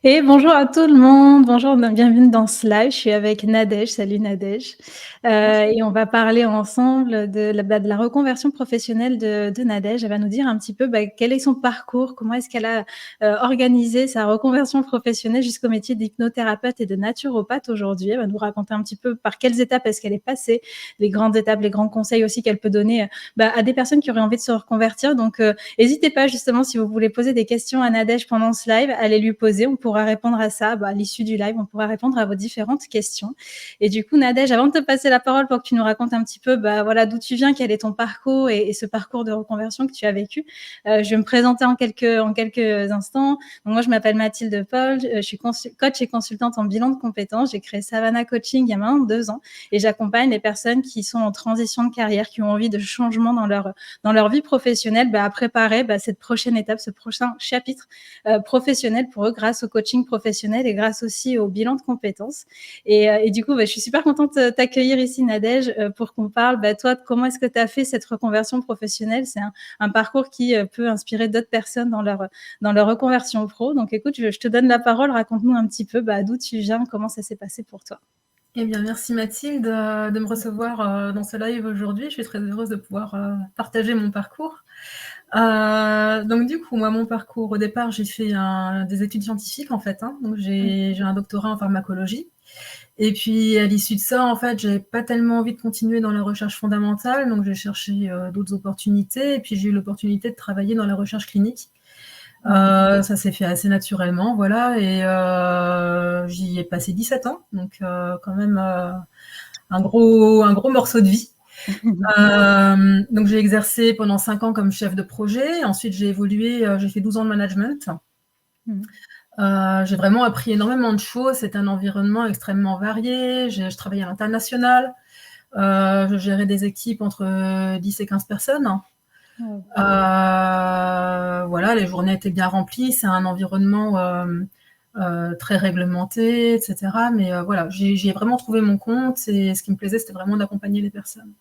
Et bonjour à tout le monde, bonjour, bienvenue dans ce live. Je suis avec Nadège. Salut Nadège. Et on va parler ensemble de la reconversion professionnelle de Nadège. Elle va nous dire un petit peu quel est son parcours, comment est-ce qu'elle a organisé sa reconversion professionnelle jusqu'au métier d'hypnothérapeute et de naturopathe aujourd'hui. Elle va nous raconter un petit peu par quelles étapes est-ce qu'elle est passée, les grandes étapes, les grands conseils aussi qu'elle peut donner à des personnes qui auraient envie de se reconvertir. Donc, n'hésitez pas justement si vous voulez poser des questions à Nadège pendant ce live, allez lui poser. On pourra répondre à ça à l'issue du live. On pourra répondre à vos différentes questions. Et du coup, Nadège, avant de te passer la parole pour que tu nous racontes un petit peu voilà, d'où tu viens, quel est ton parcours et ce parcours de reconversion que tu as vécu, je vais me présenter en quelques instants. Donc, moi, je m'appelle Mathilde Paul. Je suis coach et consultante en bilan de compétences. J'ai créé Savannah Coaching il y a maintenant 2 ans et j'accompagne les personnes qui sont en transition de carrière, qui ont envie de changement dans leur vie professionnelle, à préparer cette prochaine étape, ce prochain chapitre professionnel pour eux grâce au coaching professionnel et grâce aussi au bilan de compétences. Et du coup, je suis super contente de t'accueillir ici, Nadège, pour qu'on parle, toi, de comment est-ce que tu as fait cette reconversion professionnelle. C'est un parcours qui peut inspirer d'autres personnes dans leur reconversion pro. Donc, écoute, je te donne la parole. Raconte-nous un petit peu d'où tu viens, comment ça s'est passé pour toi. Eh bien, merci Mathilde de me recevoir dans ce live aujourd'hui. Je suis très heureuse de pouvoir partager mon parcours. Donc du coup, moi, mon parcours, au départ, j'ai fait des études scientifiques en fait. Donc j'ai un doctorat en pharmacologie. Et puis à l'issue de ça, en fait, j'avais pas tellement envie de continuer dans la recherche fondamentale, donc j'ai cherché d'autres opportunités. Et puis j'ai eu l'opportunité de travailler dans la recherche clinique. Ça s'est fait assez naturellement, voilà, et j'y ai passé 17 ans, donc quand même un gros morceau de vie. Donc j'ai exercé pendant 5 ans comme chef de projet, ensuite j'ai évolué, j'ai fait 12 ans de management. J'ai vraiment appris énormément de choses, c'est un environnement extrêmement varié, je travaillais à l'international, je gérais des équipes entre 10 et 15 personnes. Voilà, les journées étaient bien remplies, c'est un environnement très réglementé, etc. Mais voilà, j'ai vraiment trouvé mon compte et ce qui me plaisait, c'était vraiment d'accompagner les personnes.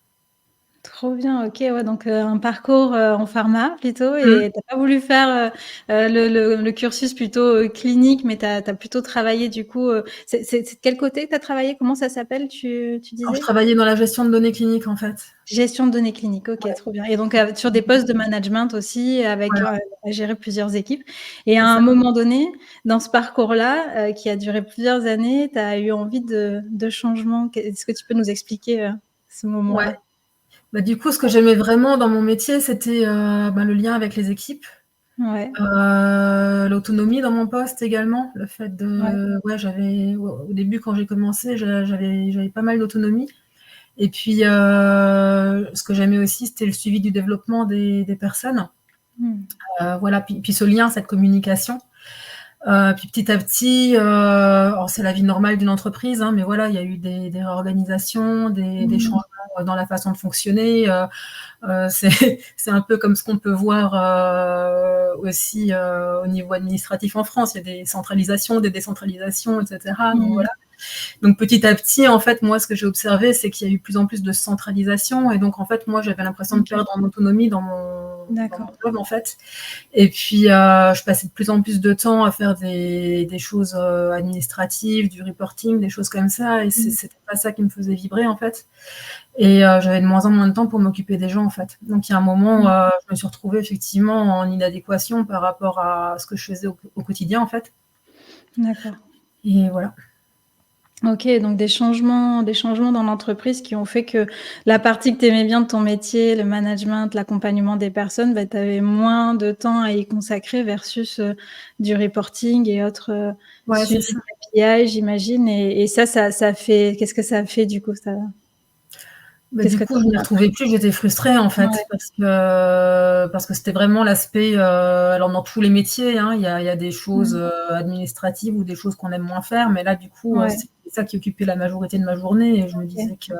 Trop bien, OK, ouais, donc un parcours, en pharma plutôt Mmh. et tu as pas voulu faire, le cursus plutôt, clinique, mais tu as plutôt travaillé du coup, c'est de quel côté que tu as travaillé? Comment ça s'appelle tu Alors, je disais? travaillais dans la gestion de données cliniques, en fait. Gestion de données cliniques, OK, Ouais. trop bien et donc sur des postes de management aussi avec, Voilà, à gérer plusieurs équipes et à c'est un ça. moment donné, dans ce parcours-là, qui a duré plusieurs années, tu as eu envie de changement. Est-ce que tu peux nous expliquer, ce Ouais. moment-là? Bah, du coup, ce que j'aimais vraiment dans mon métier, c'était le lien avec les équipes, Ouais, l'autonomie dans mon poste également, le fait ouais. de ouais, j'avais au début quand j'ai commencé, j'avais pas mal d'autonomie. Et puis, ce que j'aimais aussi, c'était le suivi du développement des personnes. Mmh. Voilà, puis ce lien, cette communication. Puis petit à petit, alors c'est la vie normale d'une entreprise, hein, mais voilà, il y a eu des réorganisations, des Mmh. changements dans la façon de fonctionner. C'est un peu comme ce qu'on peut voir aussi au niveau administratif en France. Il y a des centralisations, des décentralisations, etc. Donc Mmh. voilà. Donc petit à petit, en fait, moi, ce que j'ai observé, c'est qu'il y a eu de plus en plus de centralisation. Et donc, en fait, moi, j'avais l'impression de OK, perdre en autonomie dans mon d'accord. job, en fait. Et puis, je passais de plus en plus de temps à faire des choses administratives, du reporting, des choses comme ça. Et Mmh. c'était pas ça qui me faisait vibrer, en fait. Et j'avais de moins en moins de temps pour m'occuper des gens, en fait. Donc, il y a un moment, Mmh. je me suis retrouvée effectivement en inadéquation par rapport à ce que je faisais au quotidien, en fait. D'accord. Et voilà. OK, donc des changements dans l'entreprise qui ont fait que la partie que tu aimais bien de ton métier, le management, l'accompagnement des personnes, tu avais moins de temps à y consacrer versus, du reporting et autres, Ouais, c'est suivi ça. de KPI, j'imagine et ça fait qu'est-ce que ça a fait du coup? Ça Bah, qu'est-ce du que coup, tu je m'y as retrouvais plus, j'étais frustrée, en fait, ouais, parce que c'était vraiment l'aspect, alors dans tous les métiers, hein, il y a des choses, mmh, administratives ou des choses qu'on aime moins faire, mais là, du coup, ouais, c'était ça qui occupait la majorité de ma journée et je me OK. disais que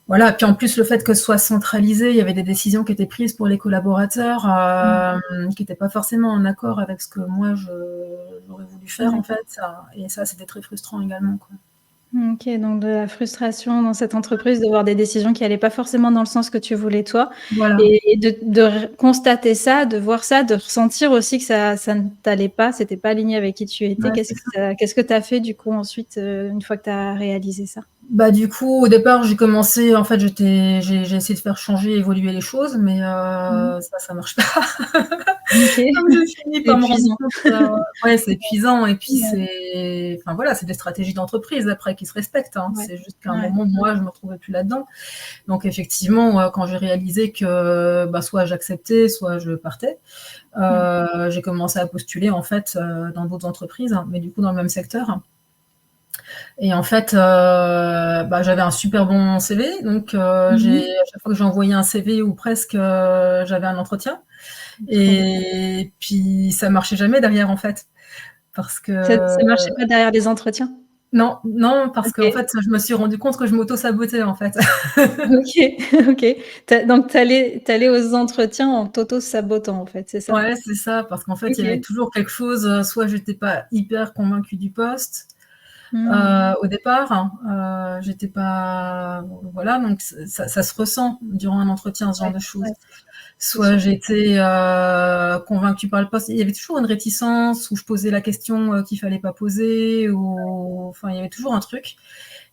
voilà, puis en plus, le fait que ce soit centralisé, il y avait des décisions qui étaient prises pour les collaborateurs, Mmh, qui étaient pas forcément en accord avec ce que moi j'aurais voulu faire, en d'accord. fait, et ça, c'était très frustrant également, quoi. OK, donc de la frustration dans cette entreprise, de voir des décisions qui allaient pas forcément dans le sens que tu voulais toi Voilà, et de r constater ça, de voir ça, de ressentir aussi que ça ne t'allait pas, c'était pas aligné avec qui tu étais. ouais, c'est ça. Qu'est-ce que tu as fait du coup ensuite, une fois que tu as réalisé ça? Bah, du coup, au départ, j'ai commencé en fait, j'ai essayé de faire changer, évoluer les choses, mais Mmh. ça marche pas. OK, Donc j'ai fini c'est par me rendre épuisant. compte, ouais, c'est épuisant et puis Ouais, c'est enfin voilà, c'est des stratégies d'entreprise après qui se respectent, hein. ouais, C'est juste qu'à un ouais. moment, moi, je me retrouvais plus là-dedans. Donc effectivement, quand j'ai réalisé que, bah, soit j'acceptais, soit je partais, Mmh. j'ai commencé à postuler en fait, dans d'autres entreprises, hein, mais du coup dans le même secteur. Et en fait, bah, j'avais un super bon CV, donc Mmh j'ai mh. à chaque fois que j'envoyais un CV ou presque, j'avais un entretien Trop bien. et puis ça marchait jamais derrière en fait. Parce que Ça marchait pas derrière les entretiens? non, non, parce qu'en OK. fait, je me suis rendu compte que je m'auto-sabotais en fait. OK, OK. Donc tu allais aux entretiens en t'auto-sabotant, en fait, c'est ça? Ouais, c'est ça, parce qu'en fait, il y avait OK. toujours quelque chose, soit j'étais pas hyper convaincue du poste, Mmh. au départ, j'étais pas voilà, donc ça se ressent durant un entretien, ce genre Ouais, de ouais, choses. c'est Soit sûr. j'étais, convaincue par le poste. Il y avait toujours une réticence où je posais la question, qu'il fallait pas poser ou enfin, il y avait toujours un truc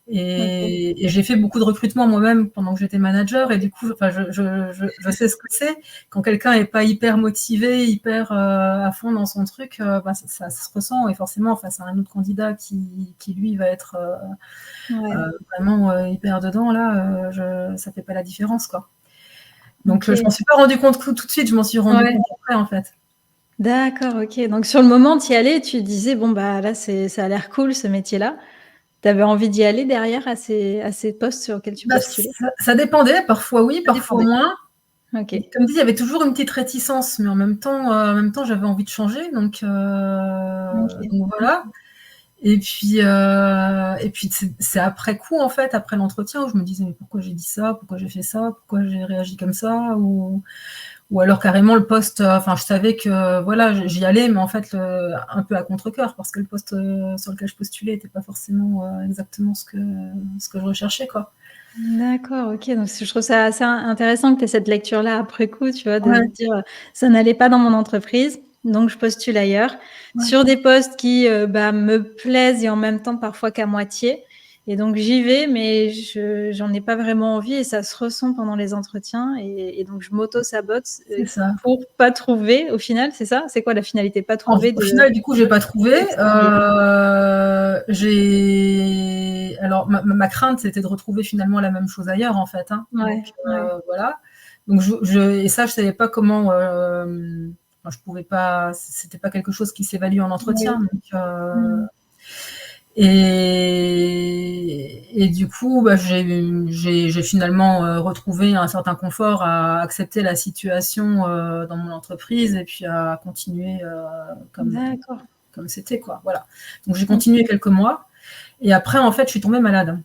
OK. et j'ai fait beaucoup de recrutement moi-même pendant que j'étais manager et du coup, enfin, je sais ce que c'est. Quand quelqu'un est pas hyper motivé, hyper, à fond dans son truc, bah, ça se ressent et forcément face à un autre candidat qui lui va être, Ouais. vraiment, hyper dedans là, je ça fait pas la différence, quoi. Donc, je OK. m'en suis pas rendu compte tout de suite, je m'en suis rendu Ouais. compte après, en fait. D'accord, OK. Donc sur le moment, tu y allais, tu disais: «Bon, bah, là, ça a l'air cool ce métier-là». Tu avais envie d'y aller derrière à ces postes sur lesquels tu Bah, postulais? ça dépendait, parfois oui, Ça parfois dépendait. moins. OK. Comme dit, il y avait toujours une petite réticence, mais en même temps, j'avais envie de changer, OK. donc voilà. Et puis c'est après coup, en fait, après l'entretien où je me disais: «Mais pourquoi j'ai dit ça? Pourquoi j'ai fait ça? Pourquoi j'ai réagi comme ça?» ou alors carrément le poste, enfin je savais que voilà, j'y allais, mais en fait, un peu à contre-cœur parce que le poste, sur lequel je postulais était pas forcément, exactement ce que je recherchais, quoi. D'accord, OK, donc je trouve ça assez intéressant que tu aies cette lecture-là après coup, tu vois? De Ouais, se dire, «Ça n'allait pas dans mon entreprise, donc je postule ailleurs», ouais, sur des postes qui, bah, me plaisent et en même temps parfois qu'à moitié et donc j'y vais, mais j'en ai pas vraiment envie et ça se ressent pendant les entretiens et donc je m'auto-sabote, c'est ça. pour pas trouver au final, c'est ça? C'est quoi la finalité? Pas trouver Au de final, du coup, j'ai pas trouvé, de ce qui j'ai alors ma crainte, c'était de retrouver finalement la même chose ailleurs, en fait, hein, donc ouais, ouais. voilà. Donc et ça, je savais pas comment, enfin, je pouvais pas c'était pas quelque chose qui s'évalue en entretien, Oui. donc Mmh. et du coup, bah, j'ai finalement, retrouvé un certain confort à accepter la situation, dans mon entreprise et puis à continuer, comme D'accord. comme c'était, quoi, voilà. Donc j'ai OK. continué quelques mois et après, en fait, je suis tombée malade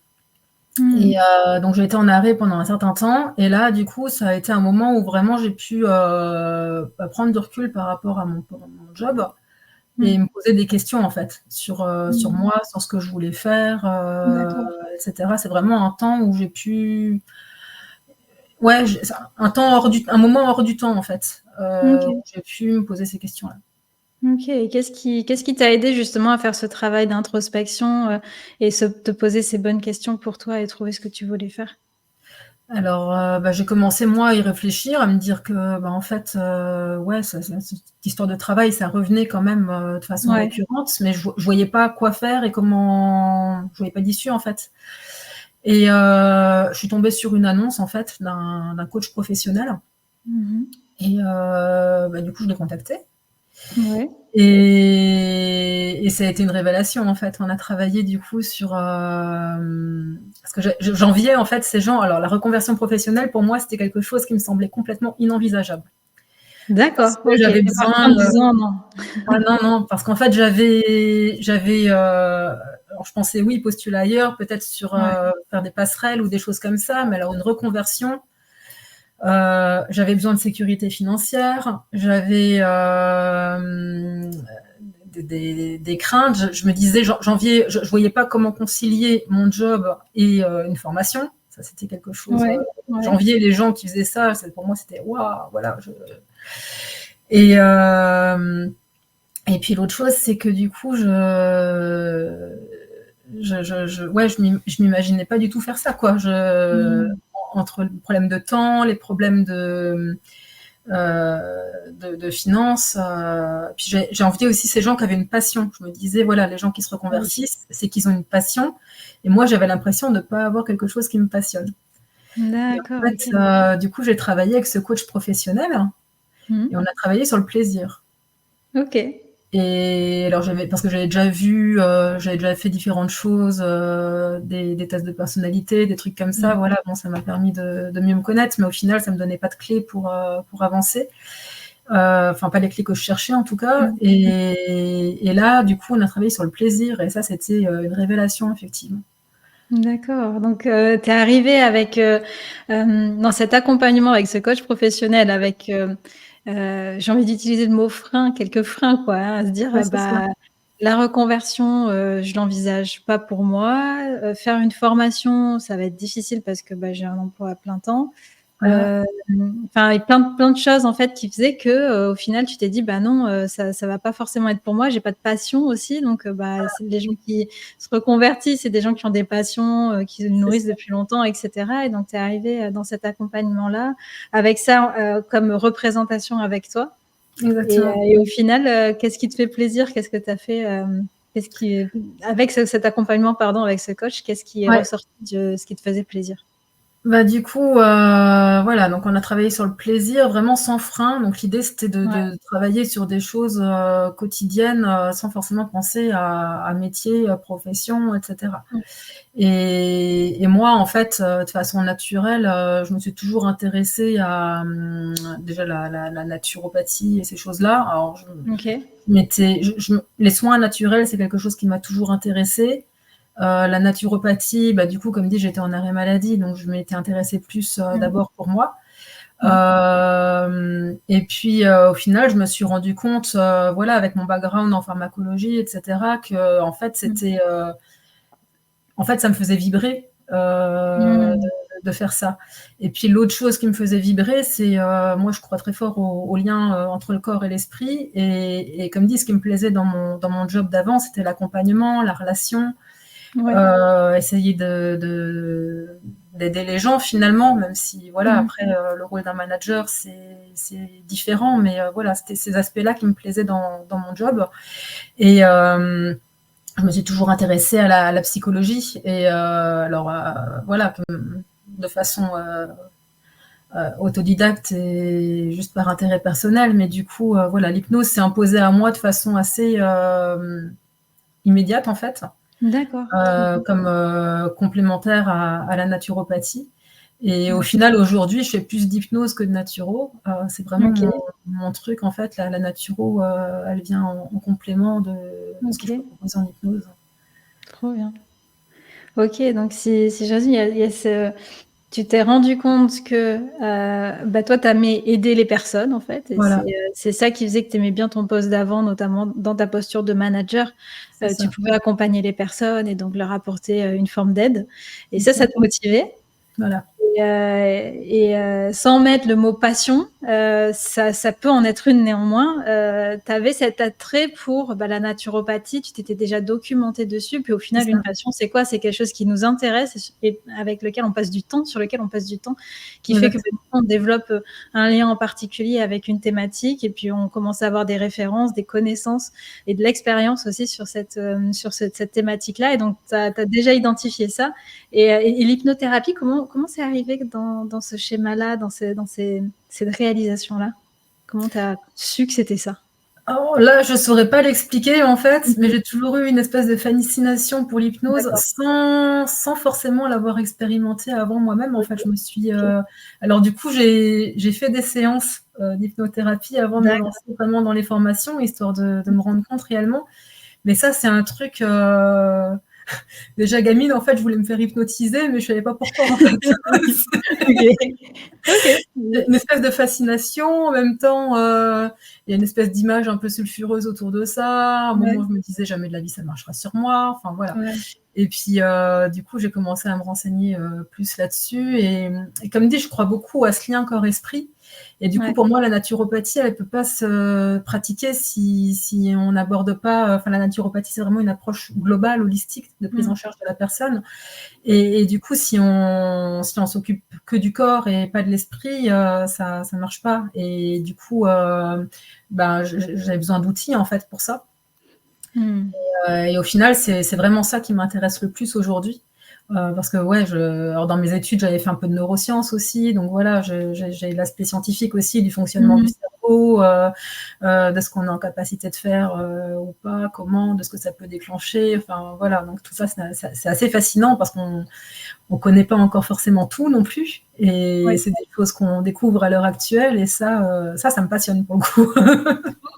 et Mmh. donc j'ai été en arrêt pendant un certain temps et là, du coup, ça a été un moment où vraiment j'ai pu, bah, prendre du recul par rapport à mon job et Mmh. me poser des questions, en fait, sur Mmh. moi, sur ce que je voulais faire, D'accord. et cetera. C'est vraiment un temps où j'ai pu ouais, c'est un moment hors du temps, en fait, où OK. j'ai pu me poser ces questions-là. OK et qu'est-ce qui t'a aidé justement à faire ce travail d'introspection, et te poser ces bonnes questions pour toi et trouver ce que tu voulais faire? Alors, bah, j'ai commencé moi à y réfléchir, à me dire que, bah, en fait, ouais, cette histoire de travail, ça revenait quand même, de façon Ouais. récurrente, mais je voyais pas quoi faire et comment je voyais pas d'issue, en fait et je suis tombée sur une annonce, en fait, d'un coach professionnel Mmh mh. et bah, du coup, je l'ai contacté Ouais. et ça a été une révélation, en fait. On a travaillé du coup sur, parce que j'enviais, en fait, ces gens. Alors la reconversion professionnelle, pour moi, c'était quelque chose qui me semblait complètement inenvisageable parce D'accord, que OK. j'avais Tu es partie en besoin te disant: «Non». ah non, non, parce qu'en fait, alors je pensais, oui, postuler ailleurs, peut-être sur, Ouais. faire des passerelles ou des choses comme ça, mais alors une reconversion, j'avais besoin de sécurité financière, j'avais, des craintes. Je me disais, je voyais pas comment concilier mon job et une formation. Ça, c'était quelque chose. Ouais, ouais. J'enviais les gens qui faisaient ça. Pour moi, c'était waouh, voilà. Et puis l'autre chose, c'est que du coup, je m'imaginais pas du tout faire ça, quoi. Entre le problème de temps, les problèmes de finances, puis j'ai envie aussi ces gens qui avaient une passion. Je me disais, voilà, les gens qui se reconvertissent, c'est qu'ils ont une passion. Et moi, j'avais l'impression de ne pas avoir quelque chose qui me passionne. D'accord. Et en fait, du coup, j'ai travaillé avec ce coach professionnel et on a travaillé sur le plaisir. Ok. Et alors parce que j'avais déjà fait différentes choses, des tests de personnalité, des trucs comme ça. Voilà, bon, ça m'a permis de mieux me connaître, mais au final, ça me donnait pas de clés pour avancer. Enfin, pas les clés que je cherchais en tout cas. Et là, du coup, on a travaillé sur le plaisir, et ça, c'était une révélation, effectivement. D'accord. Donc, tu es arrivée avec dans cet accompagnement avec ce coach professionnel, avec j'ai envie d'utiliser le mot frein, quelques freins, quoi, hein, à se dire Ouais, c'est ça. la reconversion, je l'envisage pas pour moi. Faire une formation, ça va être difficile parce que j'ai un emploi à plein temps. Voilà. Enfin, et plein de choses en fait qui faisaient que au final tu t'es dit bah non, ça va pas forcément être pour moi, j'ai pas de passion aussi, donc c'est les gens qui se reconvertissent, c'est des gens qui ont des passions, qui le nourrissent depuis longtemps, et cetera. Et donc tu es arrivée dans cet accompagnement-là avec ça comme représentation avec toi. Exactement. Et au final, qu'est-ce qui te fait plaisir? Qu'est-ce que tu as fait qu'est-ce qui avec cet accompagnement, pardon, avec ce coach, qu'est-ce qui est Ouais. ressorti de ce qui te faisait plaisir? Bah, du coup, voilà, donc on a travaillé sur le plaisir, vraiment sans frein. Donc l'idée, c'était de travailler sur des choses quotidiennes, sans forcément penser à métier, profession, etc. Et moi, en fait, de façon naturelle, je me suis toujours intéressée à déjà la naturopathie et ces choses-là. Alors, OK. les soins naturels, c'est quelque chose qui m'a toujours intéressée. La naturopathie, du coup, comme dit, j'étais en arrêt maladie, donc je m'étais intéressée plus d'abord pour moi. Et puis, au final, je me suis rendu compte, voilà, avec mon background en pharmacologie, etc., que en fait, ça me faisait vibrer de faire ça. Et puis l'autre chose qui me faisait vibrer, c'est moi, je crois très fort au lien entre le corps et l'esprit. Et comme dit, ce qui me plaisait dans mon job d'avant, c'était l'accompagnement, la relation. Essayer d'aider les gens finalement, même si voilà, après le rôle d'un manager c'est différent, mais voilà, c'était ces aspects-là qui me plaisaient dans mon job. Et je me suis toujours intéressée à la psychologie, et alors voilà, de façon autodidacte et juste par intérêt personnel, mais du coup voilà, l'hypnose s'est imposée à moi de façon assez immédiate en fait. D'accord. Comme complémentaire à la naturopathie. Et au final, aujourd'hui, je fais plus d'hypnose que de naturo. C'est vraiment mon truc, en fait. La naturo, elle vient en complément de ce qu'il faut proposer en hypnose. Trop bien. Ok, donc si je résume, il y a tu t'es rendu compte que toi, tu aimais aider les personnes, en fait, et Voilà. c'est ça qui faisait que tu aimais bien ton poste d'avant, notamment dans ta posture de manager. C'est ça. Tu pouvais accompagner les personnes et donc leur apporter une forme d'aide. Et ça te motivait. Voilà. Sans mettre le mot passion, ça peut en être une néanmoins. Tu avais cet attrait pour la naturopathie, tu t'étais déjà documenté dessus, puis au final, une passion, c'est quoi? C'est quelque chose qui nous intéresse et avec lequel on passe du temps, sur lequel on passe du temps, qui fait que on développe un lien en particulier avec une thématique, et puis on commence à avoir des références, des connaissances et de l'expérience aussi sur cette thématique-là. Et donc, tu as déjà identifié ça. Et l'hypnothérapie, comment c'est arrivé dans ce schéma-là, dans cette réalisation-là? Comment tu as su que c'était ça? Oh, là, je saurais pas l'expliquer en fait, mais j'ai toujours eu une espèce de fascination pour l'hypnose sans forcément l'avoir expérimenté avant moi-même. En fait, je me suis. Alors du coup, j'ai fait des séances d'hypnothérapie avant de me lancer vraiment dans les formations, histoire de me rendre compte réellement. Mais ça, c'est un truc. Déjà gamine, en fait, je voulais me faire hypnotiser, mais je savais pas pourquoi, en fait. OK. OK. Mmh. Une espèce de fascination, en même temps, il y a une espèce d'image un peu sulfureuse autour de ça. À un Ouais, moment, je me disais: «Jamais de la vie ça marchera sur moi», enfin voilà. ouais, Et puis, du coup, j'ai commencé à me renseigner, plus là-dessus et comme dit, je crois beaucoup à ce lien corps-esprit et du coup, ouais. pour moi, la naturopathie, elle peut pas se pratiquer si on n'aborde pas, enfin, la naturopathie, c'est vraiment une approche globale, holistique de prise Mmh. en charge de la personne et du coup, si on s'occupe que du corps et pas de l'esprit, ça marche pas et du coup, ben, j'avais besoin d'outils, en fait, pour ça. Mmh. Et au final, c'est vraiment ça qui m'intéresse le plus aujourd'hui. Parce que ouais, alors dans mes études, j'avais fait un peu de neurosciences aussi, donc voilà, j'ai l'aspect scientifique aussi du fonctionnement Mmh du mh. cerveau, de ce qu'on est en capacité de faire, ou pas, comment, de ce que ça peut déclencher, enfin voilà, donc tout ça, c'est assez fascinant parce qu'on connaît pas encore forcément tout non plus et Ouais. c'est des choses qu'on découvre à l'heure actuelle et ça me passionne pour le coup.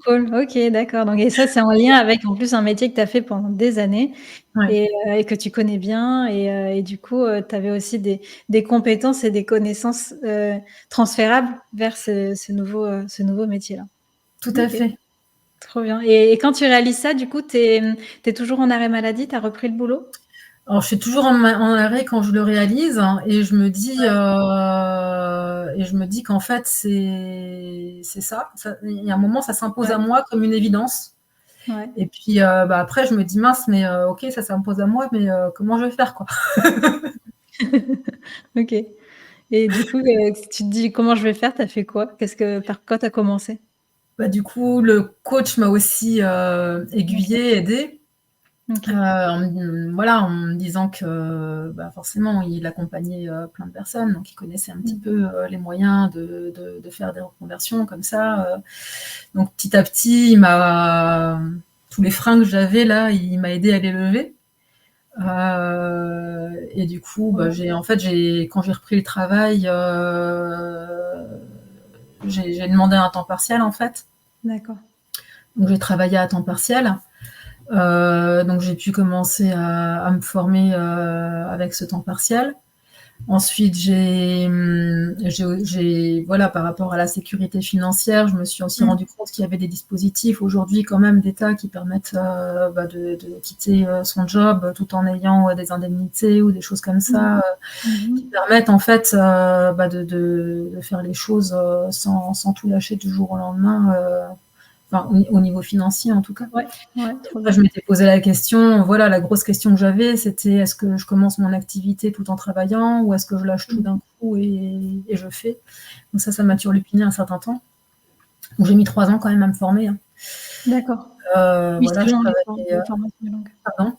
Cool, OK, d'accord, donc et ça, c'est en lien avec, en plus, un métier que tu as fait pendant des années Ouais, et que tu connais bien et du coup, tu avais aussi des compétences et des connaissances, transférables vers ce nouveau métier-là. tout à OK, fait. trop bien et quand tu réalises ça, du coup, tu es toujours en arrêt maladie? Tu as repris le boulot? Alors, je suis toujours en arrêt quand je le réalise et je me dis qu'en fait, c'est ça. Il y a un moment, ça s'impose Ouais, à moi comme une évidence ouais. et puis, bah, après, je me dis: «Mince, mais OK, ça s'impose à moi, mais comment je vais faire, quoi?» OK et du coup, tu te dis: «Comment je vais faire?» Tu as fait quoi? Par quoi tu as commencé? Bah, du coup, le coach m'a aussi, OK, aiguillée, aidée. OK. Voilà, en me disant que, bah, forcément, il accompagnait, plein de personnes, donc il connaissait un petit Mmh. peu, les moyens de faire des reconversions comme ça, donc petit à petit, il m'a tous les freins que j'avais là, il m'a aidé à les lever, et du coup, bah, Ouais, quand j'ai repris le travail, j'ai demandé un temps partiel, en fait, d'accord. donc j'ai travaillé à temps partiel. Donc j'ai pu commencer à me former, avec ce temps partiel. Ensuite, voilà, par rapport à la sécurité financière, je me suis aussi Mmh. rendu compte qu'il y avait des dispositifs aujourd'hui quand même d'État qui permettent, bah, de quitter, son job, tout en ayant, des indemnités ou des choses comme Mmh. ça, Mmh mh. qui permettent en fait, bah, de faire les choses, sans tout lâcher du jour au lendemain, enfin au niveau financier en tout cas. Ouais, ouais, trop Après, bien. je m'étais posé la question, voilà, la grosse question que j'avais, c'était: «Est-ce que je commence mon activité tout en travaillant ou est-ce que je lâche tout Mmh. d'un coup et je fais?» Donc ça m'a turlupiné un certain temps. Donc j'ai mis 3 ans quand même à me former, hein. D'accord. Oui, Voilà, c'est je long travaillais, la formation est longue. pardon?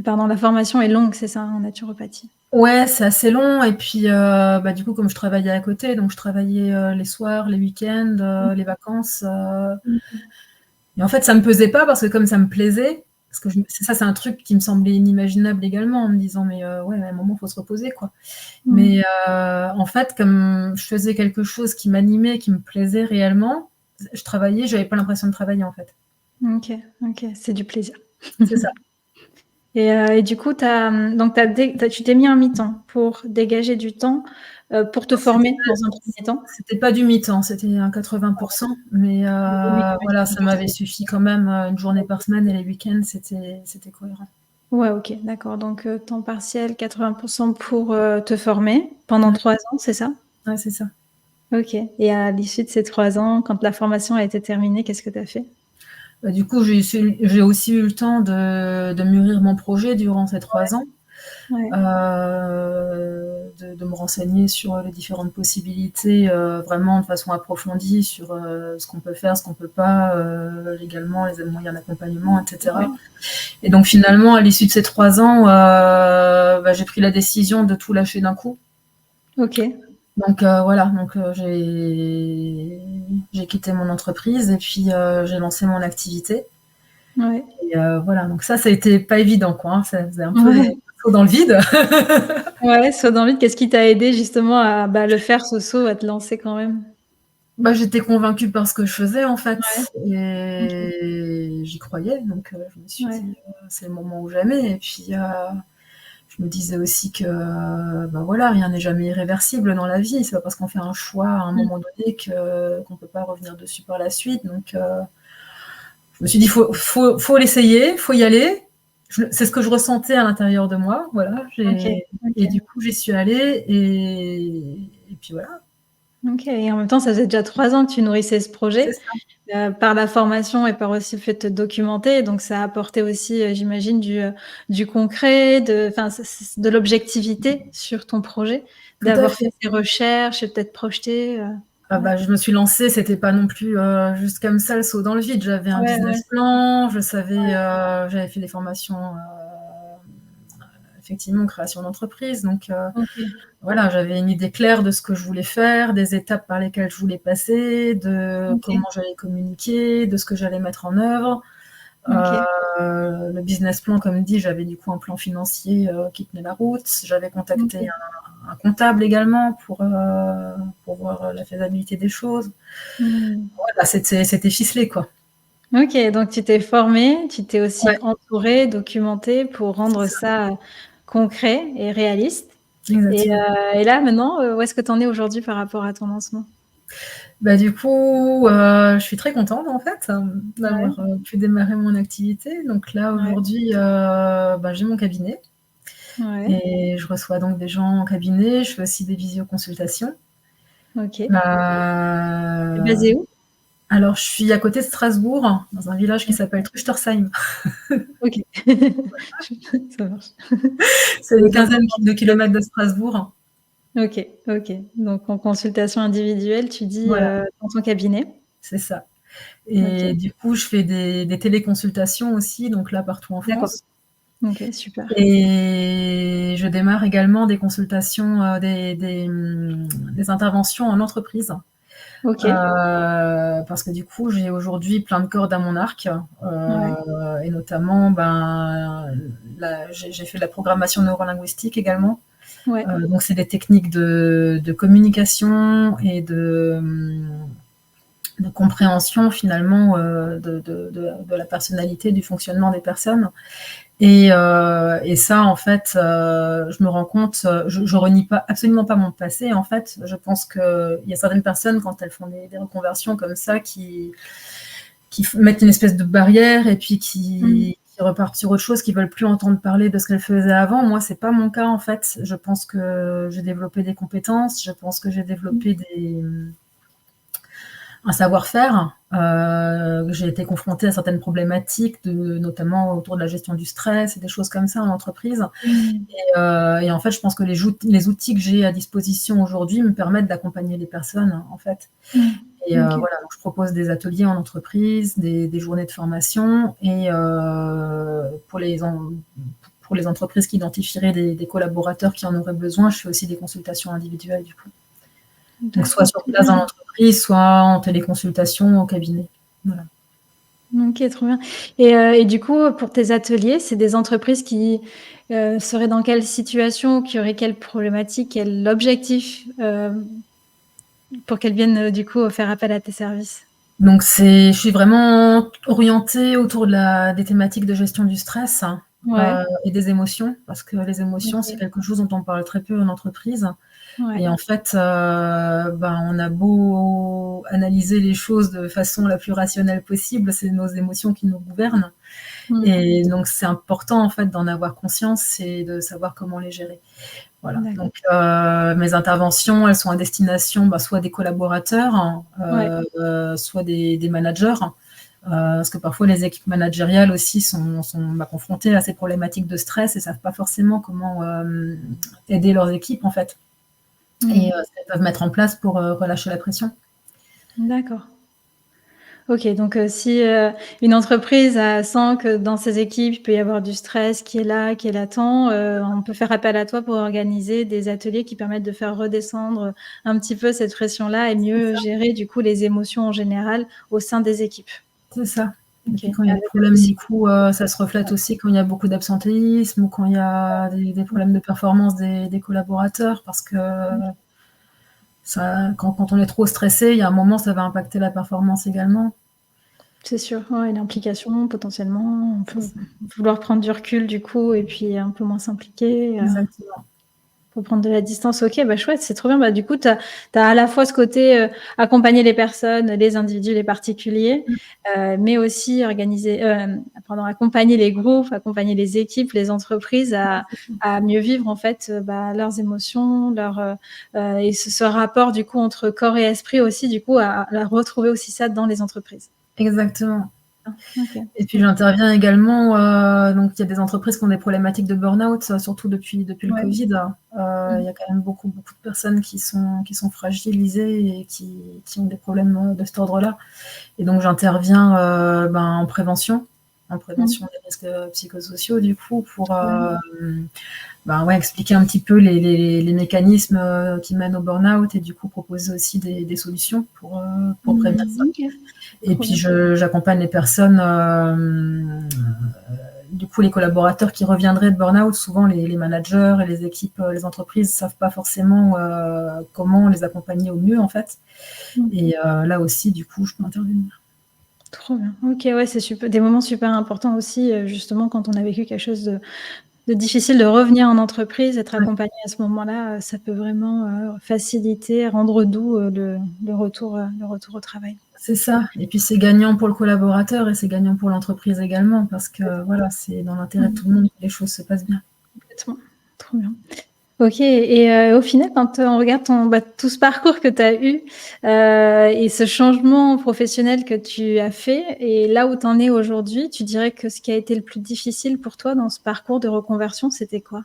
Pardon, la formation est longue, c'est ça, en naturopathie? Ouais, c'est assez long et puis, bah, du coup, comme je travaillais à côté, donc je travaillais, les soirs, les week-ends, Mmh. les vacances, Mmh mh. et en fait, ça me pesait pas parce que comme ça me plaisait, parce que c'est un truc qui me semblait inimaginable également en me disant: «Mais, ouais, à un moment, faut se reposer, quoi». Mmh. Mais, en fait, comme je faisais quelque chose qui m'animait, qui me plaisait réellement, je travaillais, j'avais pas l'impression de travailler, en fait. OK, OK, c'est du plaisir. C'est ça. Et du coup, donc tu t'es mis un mi-temps pour dégager du temps, pour te Alors c'était former dans un premier temps? c'était pas du mi-temps, c'était un 80 mais, Oui, oui, voilà, c'est ça juste m'avait suffi quand même, 1 journée par semaine et les week-ends, c'était cohérent. ouais, OK, d'accord, donc temps partiel, 80 pour, te former pendant Ouais, 3 ans, c'est ça? ouais, c'est ça. OK et à l'issue de ces 3 ans, quand la formation a été terminée, qu'est-ce que tu as fait? Bah, du coup, j'ai aussi eu le temps de mûrir mon projet durant ces 3 ans. Ouais. De me renseigner sur les différentes possibilités, vraiment de façon approfondie sur, ce qu'on peut faire, ce qu'on peut pas, légalement, les moyens d'accompagnement et cetera. Ouais. Et donc finalement, à l'issue de ces 3 ans, bah, j'ai pris la décision de tout lâcher d'un coup. OK. Donc voilà, donc j'ai quitté mon entreprise et puis, j'ai lancé mon activité Ouais. et voilà, donc ça a été pas évident, quoi, hein. Ça faisait un peu, Ouais. saut dans le vide. Ouais, saut dans le vide, qu'est-ce qui t'a aidé justement à, bah, le faire ce saut, à te lancer quand même? Bah, j'étais convaincue par ce que je faisais, en Ouais, fait, OK, et j'y croyais, donc je me suis ouais. dit: «C'est le moment ou jamais», et puis, je me disais aussi que, bah, voilà, rien n'est jamais irréversible dans la vie. C'est pas parce qu'on fait un choix à un Mmh. moment donné que qu'on peut pas revenir dessus par la suite, donc je me suis dit: «Faut l'essayer, faut y aller». C'est ce que je ressentais à l'intérieur de moi, voilà, OK, j'ai et OK. du coup, j'y suis allée et puis voilà, OK et en même temps, ça faisait déjà 3 ans que tu nourrissais ce c'est projet, ça. par la formation et par aussi le fait de te documenter, donc ça a apporté aussi, j'imagine du concret, enfin, de l'objectivité sur ton projet, Tout à d'avoir fait fait. ces recherches et peut-être projeté, Ah ouais. bah, je me suis lancée, c'était pas non plus, juste comme ça, le saut dans le vide. J'avais un Ouais, ouais, business plan, je savais, j'avais fait des formations, effectivement, création d'entreprise, donc OK, voilà, j'avais une idée claire de ce que je voulais faire, des étapes par lesquelles je voulais passer, de OK, comment j'allais communiquer, de ce que j'allais mettre en œuvre. OK. Le business plan, comme dit, j'avais du coup un plan financier, qui tenait la route. J'avais contacté OK. un comptable également pour voir, la faisabilité des choses. Mmh. Voilà, c'était ficelé, quoi. OK, donc tu t'es formée, tu t'es Ouais, aussi entourée, documentée pour c'est rendre ça, ça, concret et réaliste exactement. et là maintenant, où est-ce que tu en es aujourd'hui par rapport à ton lancement? Bah, du coup, je suis très contente, en fait, Ouais, d'avoir, pu démarrer mon activité. Donc là, ouais, aujourd'hui, bah, j'ai mon cabinet ouais. et je reçois donc des gens en cabinet. Je fais aussi des visioconsultations. OK. Tu es Heu, basée où? alors je suis à côté de Strasbourg, dans un village qui s'appelle Trüchtersheim. OK. Ça marche. C'est une Donc quinzaine de kilomètres de Strasbourg. OK, OK. Donc en consultation individuelle, tu dis, Voilà, dans ton cabinet? c'est ça. OK, Et du coup, je fais des téléconsultations aussi, donc là, partout en d'accord. France. OK, super. Et je démarre également des consultations, des interventions en entreprise, OK, parce que du coup, j'ai aujourd'hui plein de cordes à mon arc, ouais, et notamment, ben, j'ai fait de la programmation neurolinguistique également. ouais. Donc c'est des techniques de communication et de compréhension finalement, de la personnalité, du fonctionnement des personnes. Et ça, en fait, je me rends compte, je renie pas absolument pas mon passé, en fait. Je pense qu'il y a certaines personnes, quand elles font des reconversions comme ça, qui mettent une espèce de barrière et puis Mmh. qui repartent sur autre chose, qui veulent plus entendre parler de ce qu'elles faisaient avant. Moi, c'est pas mon cas, en fait. Je pense que j'ai développé des compétences, je pense que j'ai Mmh. développé un savoir-faire. J'ai été confrontée à certaines problématiques, notamment autour de la gestion du stress et des choses comme ça en entreprise. Mmh. Et en fait, je pense que les outils que j'ai à disposition aujourd'hui me permettent d'accompagner les personnes, en fait. Mmh. Et OK. voilà, donc je propose des ateliers en entreprise, des journées de formation, et pour les entreprises qui identifieraient des collaborateurs qui en auraient besoin, je fais aussi des consultations individuelles, du coup. Donc soit D'accord, sur trop place dans bien. l'entreprise, soit en téléconsultation au cabinet. Voilà. OK, trop bien et du coup, pour tes ateliers, c'est des entreprises qui, seraient dans quelle situation? Qui auraient quelle problématique? Quel objectif, pour qu'elles viennent, du coup, faire appel à tes services? Donc je suis vraiment orientée autour des thématiques de gestion du stress, Ouais, et des émotions, parce que les émotions, c'est OK. quelque chose dont on parle très peu en entreprise. Ouais. Et en fait, ben, on a beau analyser les choses de façon la plus rationnelle possible, c'est nos émotions qui nous gouvernent. Mmh. Et donc c'est important, en fait, d'en avoir conscience et de savoir comment les gérer. Voilà, D'accord. donc mes interventions, elles sont à destination, bah, soit des collaborateurs, hein, Ouais. soit des managers, parce que parfois les équipes managériales aussi sont, bah, confrontées à ces problématiques de stress et savent pas forcément comment, aider leurs équipes, en fait, et Mmh. ce qu'elles peuvent mettre en place pour, relâcher la pression. D'accord. OK, donc si, une entreprise, sent que dans ses équipes, il peut y avoir du stress qui est là, qui est latent, on peut faire appel à toi pour organiser des ateliers qui permettent de faire redescendre, un petit peu cette pression-là et C'est mieux ça, gérer du coup les émotions en général au sein des équipes. c'est ça. Et OK, puis quand il y a des avec la problèmes, du possibilité coup, ça se reflète ouais, aussi quand il y a beaucoup d'absentéisme ou quand il y a des mmh, problèmes de performance des collaborateurs, parce que ça, quand on est trop stressé, il y a un moment, ça va impacter la performance également. C'est sûr, ouais, l'implication potentiellement, on C'est peut ça. vouloir prendre du recul du coup et puis un peu moins s'impliquer, Exactement. faut prendre de la distance. OK, bah, chouette, c'est trop bien. Bah, du coup, tu as à la fois ce côté, accompagner les personnes, les individus, les particuliers, Mmh. mais aussi accompagner les groupes, accompagner les équipes, les entreprises à mieux vivre en fait, bah, leurs émotions, et ce rapport du coup entre corps et esprit aussi du coup à retrouver aussi ça dans les entreprises. Exactement. Ah, OK, Et puis OK. j'interviens également, donc il y a des entreprises qui ont des problématiques de burn-out, surtout depuis le Ouais. Covid. Il Mmh. y a quand même beaucoup de personnes qui sont fragilisées et qui ont des problèmes, de cet ordre-là. Et donc j'interviens, en Mmh. prévention des risques, psychosociaux du coup pour, Ouais. ouais, expliquer un petit peu les mécanismes, qui mènent au burn-out et du coup proposer aussi des solutions pour prévenir ça. Mmh, OK. Et Trop puis bien. j'accompagne les personnes, du coup les collaborateurs qui reviendraient de burn-out, souvent les managers et les équipes, les entreprises savent pas forcément, comment les accompagner au mieux en fait. Mmh. Et là aussi du coup je peux intervenir. Trop bien. OK, ouais, c'est des moments super importants aussi, justement quand on a vécu quelque chose de difficile, de revenir en entreprise, être Ouais, accompagné à ce moment-là, ça peut vraiment, faciliter, rendre doux, le retour au travail. c'est ça. Et puis c'est gagnant pour le collaborateur et c'est gagnant pour l'entreprise également parce que voilà, c'est dans l'intérêt de Mmh. tout le monde que les choses se passent bien. Complètement. Trop bien. OK et au final, quand, on regarde tout ce parcours que tu as eu, et ce changement professionnel que tu as fait et là où tu en es aujourd'hui, tu dirais que ce qui a été le plus difficile pour toi dans ce parcours de reconversion, c'était quoi?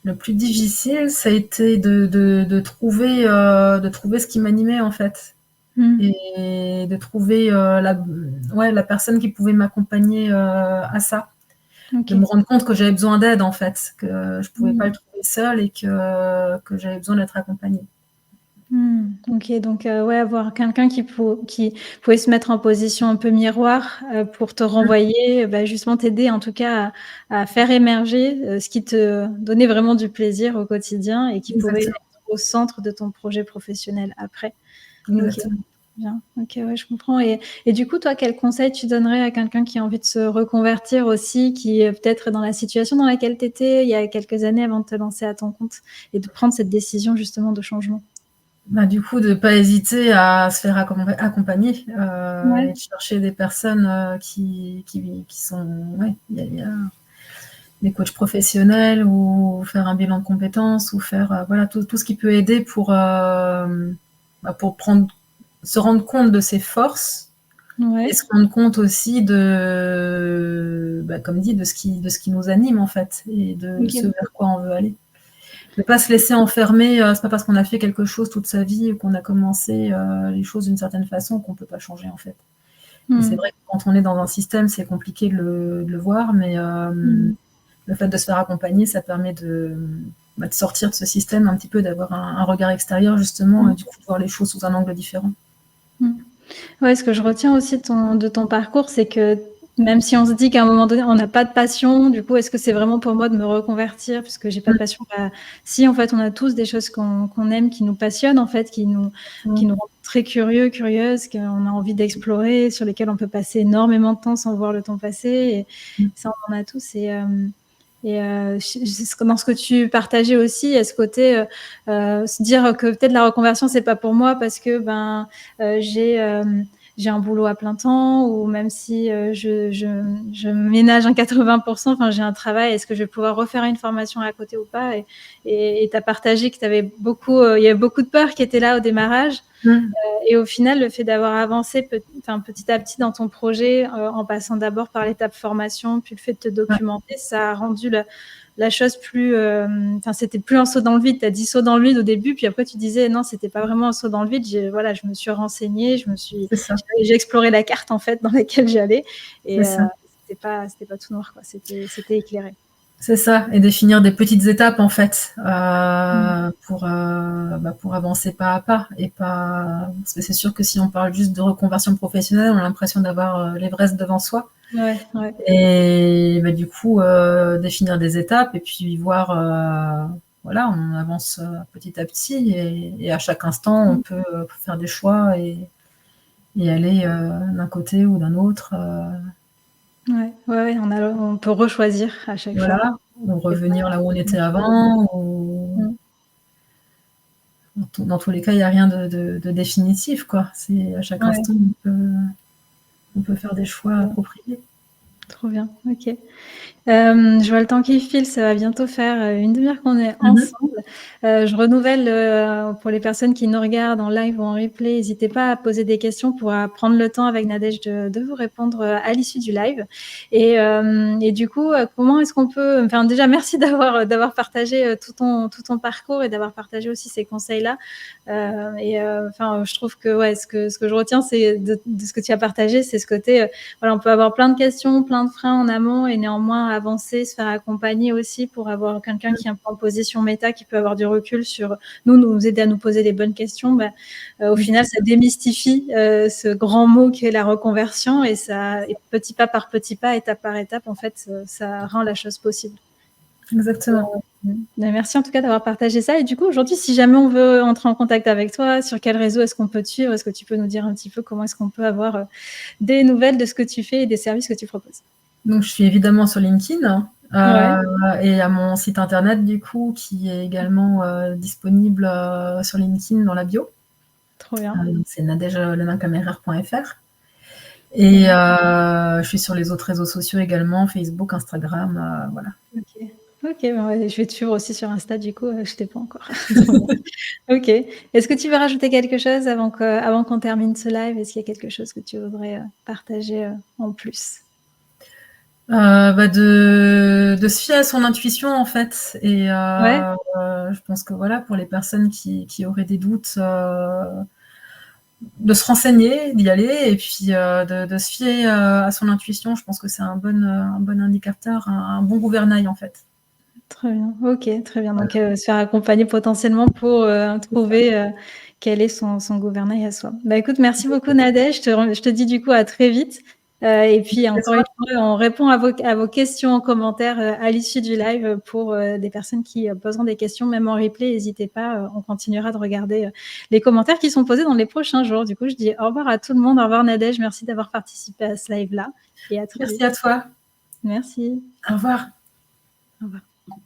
Le plus difficile, ça a été de trouver ce qui m'animait en fait Mmh. et de trouver, la personne qui pouvait m'accompagner, à ça. De me OK. rendre compte que j'avais besoin d'aide en fait, que je pouvais pas Mmh. le trouver seule et que j'avais besoin d'être accompagnée. Mmh. OK, donc ouais, avoir quelqu'un qui pouvait se mettre en position un peu miroir, pour te Mmh, renvoyer, bah, justement t'aider en tout cas à faire émerger, ce qui te donnait vraiment du plaisir au quotidien et qui pouvait être exactement, au centre de ton projet professionnel après. OK, exactement. bien. OK, ouais, je comprends et du coup, toi, quel conseil tu donnerais à quelqu'un qui a envie de se reconvertir aussi, qui est peut-être dans la situation dans laquelle tu étais il y a quelques années avant de te lancer à ton compte et de prendre cette décision justement de changement? Bah, du coup, de pas hésiter à se faire accompagner, et Ouais. de chercher des personnes, qui sont ouais, il y a des coachs professionnels ou faire un bilan de compétences ou faire, voilà, tout ce qui peut aider pour se rendre compte de ses forces et Ouais, se rendre compte aussi comme dit, de ce qui nous anime, en fait et de ce OK. vers quoi on veut aller. De pas se laisser enfermer, c'est pas parce qu'on a fait quelque chose toute sa vie ou qu'on a commencé, les choses d'une certaine façon qu'on peut pas changer, en fait. Et c'est Mmh. vrai que quand on est dans un système, c'est compliqué de le voir, mais Mmh. le fait de se faire accompagner, ça permet de sortir de ce système un petit peu, d'avoir un regard extérieur justement et Mmh. du coup de voir les choses sous un angle différent. Mmh. Ouais, ce que je retiens aussi de ton parcours, c'est que même si on se dit qu'à un moment donné, on n'a pas de passion, du coup, est-ce que c'est vraiment pour moi de me reconvertir puisque j'ai pas de Mmh, passion? Bah, si, en fait, on a tous des choses qu'on aime, qui nous passionnent, en fait, qui exactement. nous rendent très curieux, curieuses, qu'on a envie d'explorer, sur lesquels on peut passer énormément de temps sans voir le temps passer et Mmh, ça, on en a tous dans ce que tu partageais aussi, il y a ce côté, se dire que peut-être la reconversion, c'est pas pour moi parce que, j'ai un boulot à plein temps ou même si, je ménage un 80 enfin, j'ai un travail, est-ce que je vais pouvoir refaire une formation à côté ou pas? Et tu as partagé que tu avais beaucoup, il y avait beaucoup de peurs qui étaient là au démarrage, mmh, et au final, le fait d'avoir avancé petit à petit dans ton projet, en passant d'abord par l'étape formation, puis le fait de te ouais, documenter, ça a rendu la chose plus, c'était plus un saut dans le vide. Tu as dit saut dans le vide au début, puis après tu disais: «Non, c'était pas vraiment un saut dans le vide». Je me suis renseignée, c'est ça, j'ai exploré la carte en fait dans laquelle j'allais c'est et ça. c'était pas tout noir quoi, c'était éclairé. C'est ça et définir des petites étapes en fait, Mmh. pour avancer pas à pas et pas parce que c'est sûr que si on parle juste de reconversion professionnelle, on a l'impression d'avoir, l'Everest devant soi. Ouais, ouais. Et bah, du coup, définir des étapes et puis voir, voilà, on avance, petit à petit et à chaque instant, on Mmh. peut, faire des choix et aller, d'un côté ou d'un autre, Ouais, ouais, ouais, on peut rechoisir à chaque fois. voilà, ou C'est pas revenir là où on était définitif. avant ou Mmh. dans tous les cas, il y a rien de définitif, quoi. C'est à chaque Ouais, instant, on peut faire des choix ouais, appropriés. trop bien, OK. Je vois le temps qui file, ça va bientôt faire, 1/2 heure qu'on est Mmh mh. ensemble. Je renouvelle, pour les personnes qui nous regardent en live ou en replay, n'hésitez pas à poser des questions pour, prendre le temps avec Nadège de vous répondre, à l'issue du live et du coup, comment est-ce qu'on peut enfin déjà merci d'avoir partagé, tout ton parcours et d'avoir partagé aussi ces conseils-là, enfin, je trouve que ouais, ce que je retiens, c'est de ce que tu as partagé, c'est ce côté, voilà, on peut avoir plein de questions, plein de freins en amont et néanmoins avancer, se faire accompagner aussi pour avoir quelqu'un qui est un peu en position méta, qui peut avoir du recul sur nous aider à nous poser les bonnes questions. Bah, au Mmh. final, ça démystifie, ce grand mot qu'est la reconversion et petit pas par petit pas, étape par étape, en fait, ça rend la chose possible. Exactement. Bah, merci en tout cas d'avoir partagé ça et du coup, aujourd'hui, si jamais on veut entrer en contact avec toi, sur quel réseau est-ce qu'on peut te suivre? Est-ce que tu peux nous dire un petit peu comment est-ce qu'on peut avoir, des nouvelles de ce que tu fais et des services que tu proposes? Donc je suis évidemment sur LinkedIn, Ouais, et à mon site internet du coup qui est également, disponible, sur LinkedIn dans la bio. trop bien, Donc c'est nadège-lemarcamerer.fr trop et bien. je suis sur les autres réseaux sociaux également, Facebook, Instagram, voilà. OK. OK, bah, ouais, je vais te suivre aussi sur Insta du coup, je t'ai pas encore. Trop bien. OK. Est-ce que tu veux rajouter quelque chose avant qu'on termine ce live? Est-ce qu'il y a quelque chose que tu voudrais, partager, en plus? Bah, de se fier à son intuition en fait et Ouais? je pense que voilà, pour les personnes qui auraient des doutes, de se renseigner, d'y aller et puis, de se fier, à son intuition. Je pense que c'est un bon indicateur, un bon gouvernail en fait. Très bien. OK, très bien. Voilà, Donc, se faire accompagner potentiellement pour, c'est ça. trouver, quel est son gouvernail à soi. Bah, écoute, merci beaucoup Nadège. Je te dis du coup à très vite, et puis Merci à encore une toi. fois, on répond à vos questions en commentaire, à l'issue du live, pour, des personnes qui, poseront des questions, même en replay, hésitez pas, on continuera de regarder, les commentaires qui sont posés dans les prochains jours. Du coup, je dis au revoir à tout le monde. Au revoir Nadège, merci d'avoir participé à ce live là et à très Merci vite. à toi. Merci. Au revoir. Au revoir.